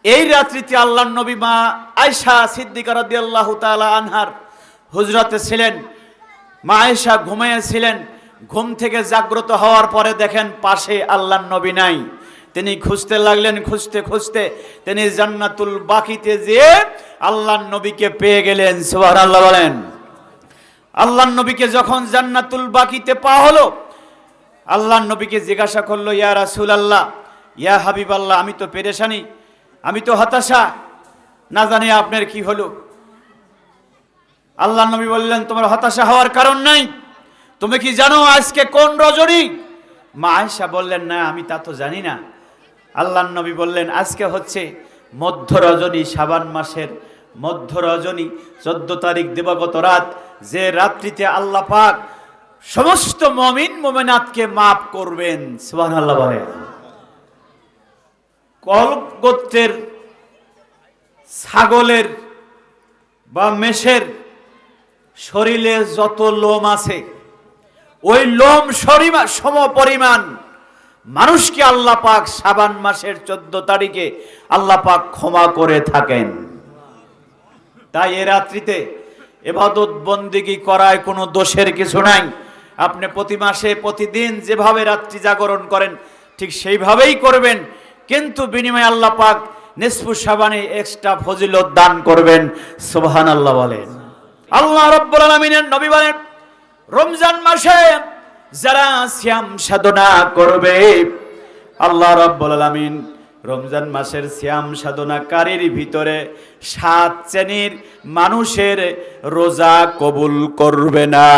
এই রাত্রিতে আল্লাহর নবী মা আয়েশা সিদ্দিকা রাদিয়াল্লাহু তাআলা আনহার হুজরাতে ছিলেন। মা আয়েশা ঘুমিয়েছিলেন। ঘুম থেকে জাগ্রত হওয়ার পরে দেখেন পাশে আল্লাহর নবী নাই। তিনি খুঁজতে লাগলেন, খুঁজতে খুঁজতে তিনি জান্নাতুল বাকিতে যেয়ে আল্লাহর নবীকে পেয়ে গেলেন। সুবহানাল্লাহ বলেন। আল্লাহর নবীকে যখন জান্নাতুল বাকিতে পাওয়া হলো, আল্লাহর নবীকে জিজ্ঞাসা করলো, ইয়া রাসূলুল্লাহ, ইয়া হাবিবাল্লাহ, আমি তো পেরেশানি, আমি তো হতাশা, না জানি আপনার কি হলো। আল্লাহর নবী বললেন, তোমার হতাশা হওয়ার কারণ নাই, তুমি কি জানো আজকে কোন রজনী? মা আয়েশা বললেন, না আমি তা তো জানি না। আল্লাহর নবী বললেন, আজকে হচ্ছে মধ্য রজনী, শাবান মাসের মধ্য রজনী, 14 তারিখ দিবাগত রাত, যে রাত্রিতে আল্লাহ পাক সমস্ত মুমিন মুমিনাতকে মাফ করবেন। সুবহানাল্লাহ বলেন। কলগোত্রের ছাগলের বা মেষের শরীরে যত লোম আছে, ওই লোম সম পরিমাণ মানুষকে আল্লাহ পাক শাবান মাসের 14 তারিখে আল্লাহ পাক ক্ষমা করে থাকেন। তাই এ রাত্রিতে ইবাদত বন্দেগী করায় কোনো দোষের কিছু নাই। আপনি প্রতি মাসে প্রতিদিন যেভাবে রাত্রি জাগরণ করেন ঠিক সেইভাবেই করবেন, কিন্তু বিনিময়ে আল্লাহ পাক নিসফু শাবানে এক্সট্রা ফজিলত দান করবেন। সুবহানাল্লাহ বলেন। আল্লাহ রাব্বুল আলামিনের নবী বলেন, রমজান মাসে যারা সিয়াম সাধনা করবে, আল্লাহ রাব্বুল আলামিন রমজান মাসের সিয়াম সাধনাকারীর ভিতরে 7 শ্রেণীর মানুষের রোজা কবুল করবে না।